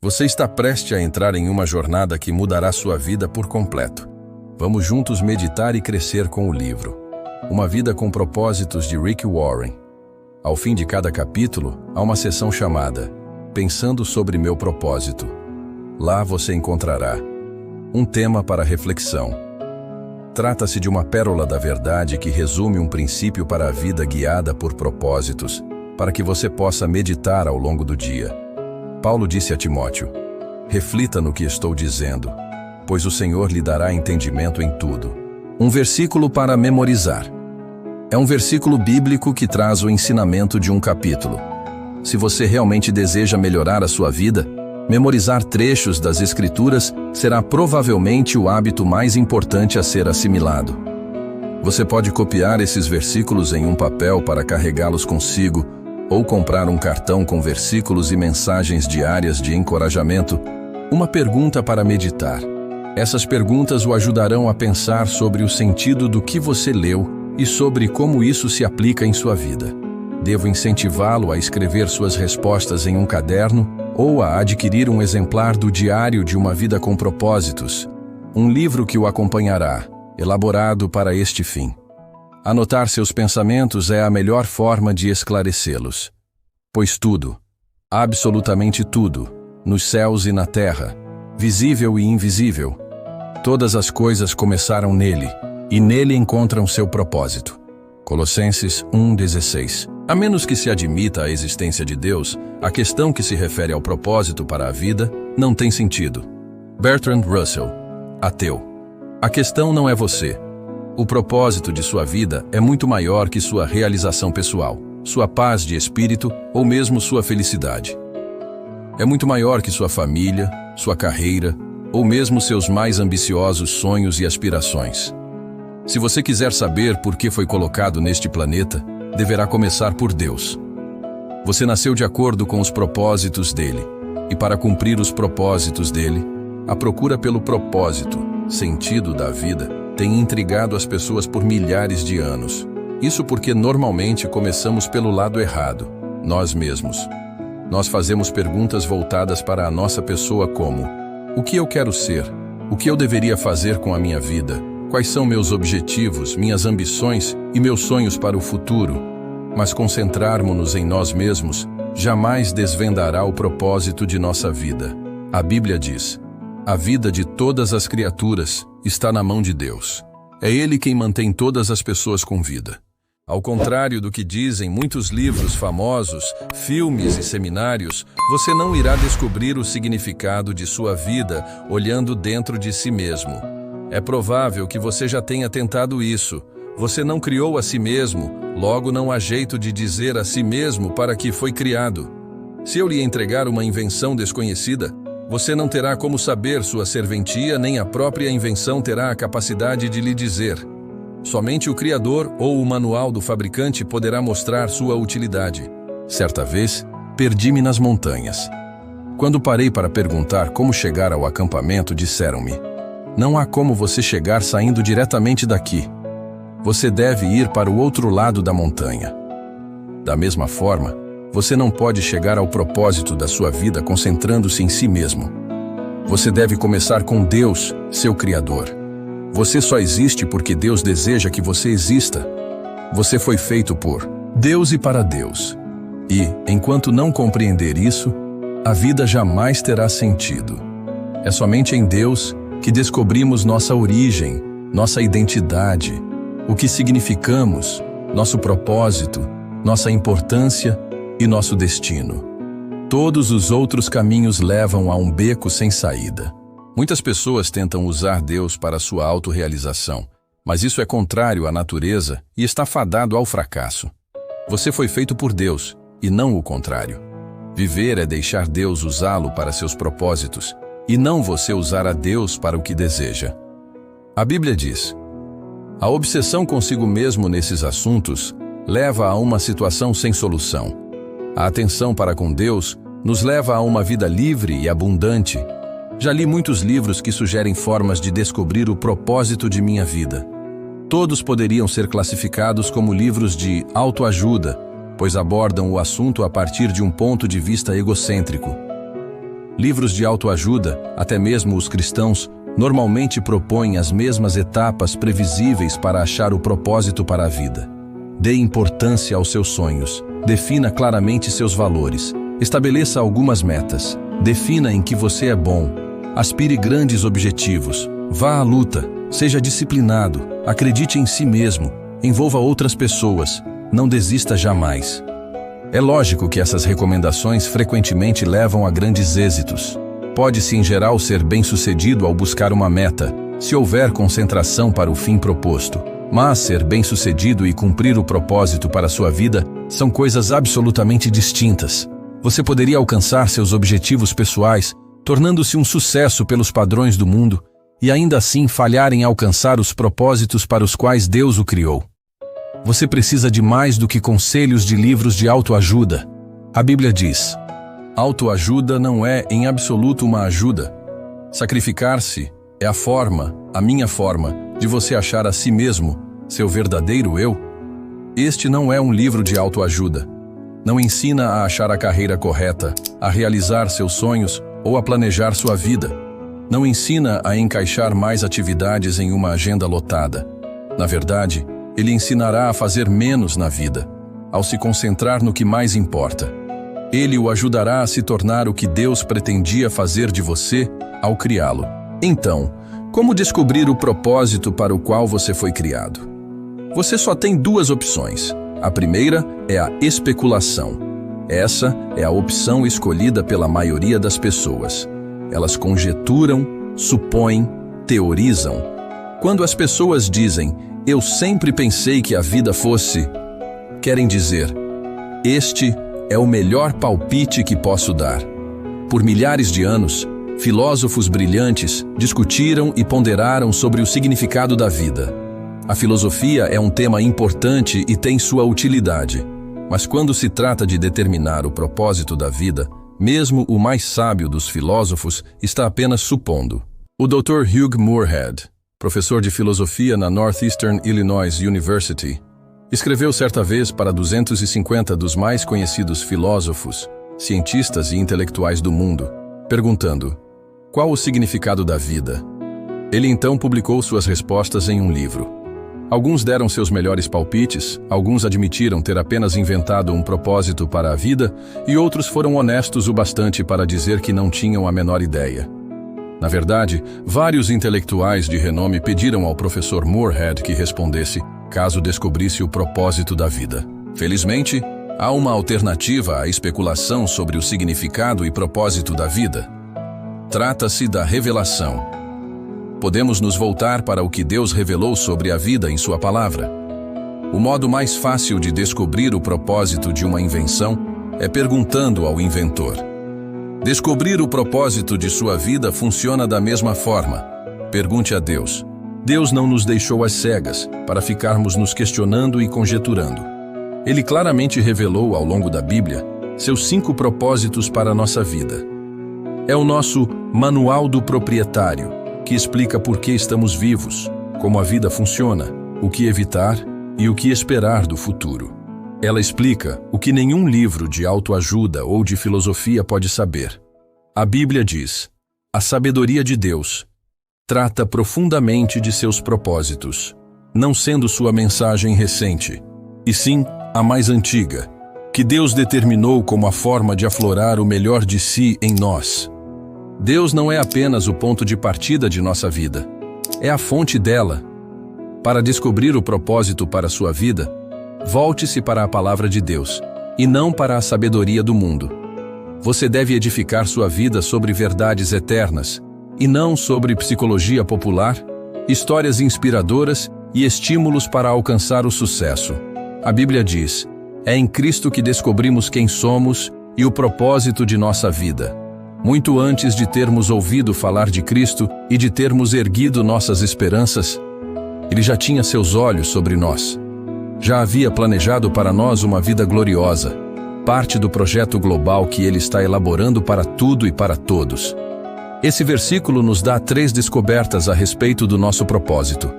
Você está prestes a entrar em uma jornada que mudará sua vida por completo. Vamos juntos meditar e crescer com o livro Uma Vida com Propósitos, de Rick Warren. Ao fim de cada capítulo, há uma seção chamada Pensando sobre Meu Propósito. Lá você encontrará um tema para reflexão. Trata-se de uma pérola da verdade que resume um princípio para a vida guiada por propósitos, para que você possa meditar ao longo do dia. Paulo disse a Timóteo: reflita no que estou dizendo, pois o Senhor lhe dará entendimento em tudo. Um versículo para memorizar. É um versículo bíblico que traz o ensinamento de um capítulo. Se você realmente deseja melhorar a sua vida, memorizar trechos das Escrituras será provavelmente o hábito mais importante a ser assimilado. Você pode copiar esses versículos em um papel para carregá-los consigo, ou comprar um cartão com versículos e mensagens diárias de encorajamento. Uma pergunta para meditar. Essas perguntas o ajudarão a pensar sobre o sentido do que você leu e sobre como isso se aplica em sua vida. Devo incentivá-lo a escrever suas respostas em um caderno ou a adquirir um exemplar do Diário de uma Vida com Propósitos, um livro que o acompanhará, elaborado para este fim. Anotar seus pensamentos é a melhor forma de esclarecê-los. Pois tudo, absolutamente tudo, nos céus e na terra, visível e invisível, todas as coisas começaram nele, e nele encontram seu propósito. Colossenses 1:16. A menos que se admita a existência de Deus, a questão que se refere ao propósito para a vida não tem sentido. Bertrand Russell, ateu. A questão não é você. O propósito de sua vida é muito maior que sua realização pessoal, sua paz de espírito ou mesmo sua felicidade. É muito maior que sua família, sua carreira ou mesmo seus mais ambiciosos sonhos e aspirações. Se você quiser saber por que foi colocado neste planeta, deverá começar por Deus. Você nasceu de acordo com os propósitos dele, e para cumprir os propósitos dele, a procura pelo propósito, sentido da vida, tem intrigado as pessoas por milhares de anos. Isso porque normalmente começamos pelo lado errado, nós mesmos. Nós fazemos perguntas voltadas para a nossa pessoa como: o que eu quero ser? O que eu deveria fazer com a minha vida? Quais são meus objetivos, minhas ambições e meus sonhos para o futuro? Mas concentrarmos-nos em nós mesmos jamais desvendará o propósito de nossa vida. A Bíblia diz: a vida de todas as criaturas está na mão de Deus. É Ele quem mantém todas as pessoas com vida. Ao contrário do que dizem muitos livros famosos, filmes e seminários, você não irá descobrir o significado de sua vida olhando dentro de si mesmo. É provável que você já tenha tentado isso. Você não criou a si mesmo, logo não há jeito de dizer a si mesmo para que foi criado. Se eu lhe entregar uma invenção desconhecida, você não terá como saber sua serventia, nem a própria invenção terá a capacidade de lhe dizer. Somente o Criador ou o manual do fabricante poderá mostrar sua utilidade. Certa vez, perdi-me nas montanhas. Quando parei para perguntar como chegar ao acampamento, disseram-me: não há como você chegar saindo diretamente daqui. Você deve ir para o outro lado da montanha. Da mesma forma, você não pode chegar ao propósito da sua vida concentrando-se em si mesmo. Você deve começar com Deus, seu Criador. Você só existe porque Deus deseja que você exista. Você foi feito por Deus e para Deus. E, enquanto não compreender isso, a vida jamais terá sentido. É somente em Deus que descobrimos nossa origem, nossa identidade, o que significamos, nosso propósito, nossa importância e nosso destino. Todos os outros caminhos levam a um beco sem saída. Muitas pessoas tentam usar Deus para sua autorrealização, mas isso é contrário à natureza e está fadado ao fracasso. Você foi feito por Deus, e não o contrário. Viver é deixar Deus usá-lo para seus propósitos, e não você usar a Deus para o que deseja. A Bíblia diz: a obsessão consigo mesmo nesses assuntos leva a uma situação sem solução. A atenção para com Deus nos leva a uma vida livre e abundante. Já li muitos livros que sugerem formas de descobrir o propósito de minha vida. Todos poderiam ser classificados como livros de autoajuda, pois abordam o assunto a partir de um ponto de vista egocêntrico. Livros de autoajuda, até mesmo os cristãos, normalmente propõem as mesmas etapas previsíveis para achar o propósito para a vida. Dê importância aos seus sonhos. Defina claramente seus valores. Estabeleça algumas metas. Defina em que você é bom. Aspire grandes objetivos. Vá à luta. Seja disciplinado. Acredite em si mesmo. Envolva outras pessoas. Não desista jamais. É lógico que essas recomendações frequentemente levam a grandes êxitos. Pode-se, em geral, ser bem-sucedido ao buscar uma meta, se houver concentração para o fim proposto. Mas ser bem-sucedido e cumprir o propósito para a sua vida são coisas absolutamente distintas. Você poderia alcançar seus objetivos pessoais, tornando-se um sucesso pelos padrões do mundo, e ainda assim falhar em alcançar os propósitos para os quais Deus o criou. Você precisa de mais do que conselhos de livros de autoajuda. A Bíblia diz: autoajuda não é, em absoluto, uma ajuda. Sacrificar-se é a minha forma, de você achar a si mesmo, seu verdadeiro eu. Este não é um livro de autoajuda. Não ensina a achar a carreira correta, a realizar seus sonhos ou a planejar sua vida. Não ensina a encaixar mais atividades em uma agenda lotada. Na verdade, ele ensinará a fazer menos na vida, ao se concentrar no que mais importa. Ele o ajudará a se tornar o que Deus pretendia fazer de você ao criá-lo. Então, como descobrir o propósito para o qual você foi criado? Você só tem duas opções. A primeira é a especulação. Essa é a opção escolhida pela maioria das pessoas. Elas conjecturam, supõem, teorizam. Quando as pessoas dizem, eu sempre pensei que a vida fosse, querem dizer, este é o melhor palpite que posso dar. Por milhares de anos, filósofos brilhantes discutiram e ponderaram sobre o significado da vida. A filosofia é um tema importante e tem sua utilidade, mas quando se trata de determinar o propósito da vida, mesmo o mais sábio dos filósofos está apenas supondo. O Dr. Hugh Moorhead, professor de filosofia na Northeastern Illinois University, escreveu certa vez para 250 dos mais conhecidos filósofos, cientistas e intelectuais do mundo, perguntando: qual o significado da vida? Ele então publicou suas respostas em um livro. Alguns deram seus melhores palpites, alguns admitiram ter apenas inventado um propósito para a vida e outros foram honestos o bastante para dizer que não tinham a menor ideia. Na verdade, vários intelectuais de renome pediram ao professor Moorhead que respondesse, caso descobrisse o propósito da vida. Felizmente, há uma alternativa à especulação sobre o significado e propósito da vida. Trata-se da revelação. Podemos nos voltar para o que Deus revelou sobre a vida em sua palavra. O modo mais fácil de descobrir o propósito de uma invenção é perguntando ao inventor. Descobrir o propósito de sua vida funciona da mesma forma. Pergunte a Deus. Deus não nos deixou às cegas, para ficarmos nos questionando e conjeturando. Ele claramente revelou, ao longo da Bíblia, seus 5 propósitos para a nossa vida. É o nosso Manual do Proprietário, que explica por que estamos vivos, como a vida funciona, o que evitar e o que esperar do futuro. Ela explica o que nenhum livro de autoajuda ou de filosofia pode saber. A Bíblia diz: a sabedoria de Deus trata profundamente de seus propósitos, não sendo sua mensagem recente, e sim a mais antiga, que Deus determinou como a forma de aflorar o melhor de si em nós. Deus não é apenas o ponto de partida de nossa vida, é a fonte dela. Para descobrir o propósito para a sua vida, volte-se para a palavra de Deus, e não para a sabedoria do mundo. Você deve edificar sua vida sobre verdades eternas, e não sobre psicologia popular, histórias inspiradoras e estímulos para alcançar o sucesso. A Bíblia diz: é em Cristo que descobrimos quem somos e o propósito de nossa vida. Muito antes de termos ouvido falar de Cristo e de termos erguido nossas esperanças, Ele já tinha seus olhos sobre nós. Já havia planejado para nós uma vida gloriosa, parte do projeto global que Ele está elaborando para tudo e para todos. Esse versículo nos dá 3 descobertas a respeito do nosso propósito.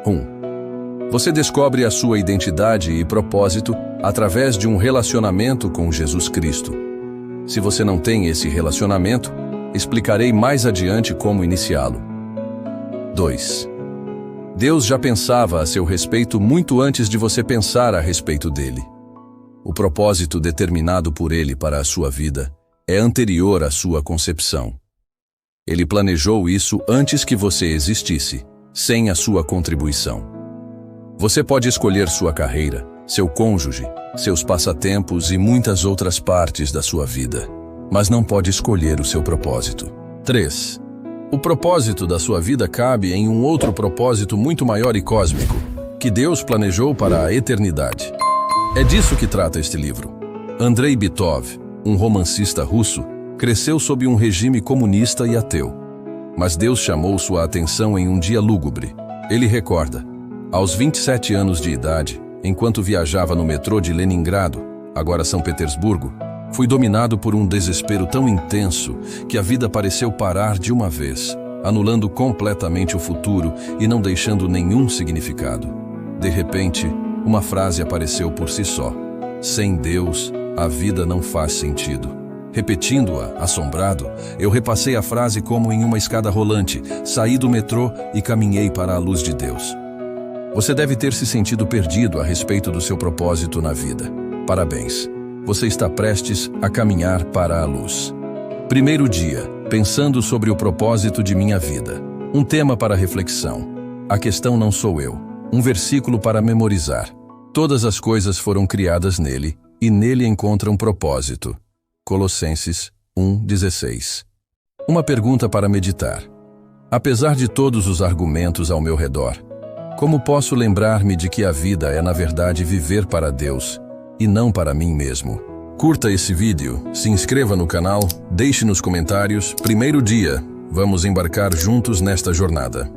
1. Você descobre a sua identidade e propósito através de um relacionamento com Jesus Cristo. Se você não tem esse relacionamento, Explicarei mais adiante como iniciá-lo. 2. Deus já pensava a seu respeito muito antes de você pensar a respeito dele. O propósito determinado por ele para a sua vida é anterior à sua concepção. Ele planejou isso antes que você existisse, sem a sua contribuição. Você pode escolher sua carreira, seu cônjuge, seus passatempos e muitas outras partes da sua vida, mas não pode escolher o seu propósito. 3. O propósito da sua vida cabe em um outro propósito muito maior e cósmico, que Deus planejou para a eternidade. É disso que trata este livro. Andrei Bitov, um romancista russo, cresceu sob um regime comunista e ateu. Mas Deus chamou sua atenção em um dia lúgubre. Ele recorda: aos 27 anos de idade, enquanto viajava no metrô de Leningrado, agora São Petersburgo, fui dominado por um desespero tão intenso que a vida pareceu parar de uma vez, anulando completamente o futuro e não deixando nenhum significado. De repente, uma frase apareceu por si só: sem Deus, a vida não faz sentido. Repetindo-a, assombrado, eu repassei a frase como em uma escada rolante, saí do metrô e caminhei para a luz de Deus. Você deve ter se sentido perdido a respeito do seu propósito na vida. Parabéns! Você está prestes a caminhar para a luz. Primeiro dia, pensando sobre o propósito de minha vida. Um tema para reflexão. A questão não sou eu. Um versículo para memorizar. Todas as coisas foram criadas nele, e nele encontram propósito. Colossenses 1:16. Uma pergunta para meditar. Apesar de todos os argumentos ao meu redor, como posso lembrar-me de que a vida é na verdade viver para Deus e não para mim mesmo? Curta esse vídeo, se inscreva no canal, deixe nos comentários. Primeiro dia, vamos embarcar juntos nesta jornada.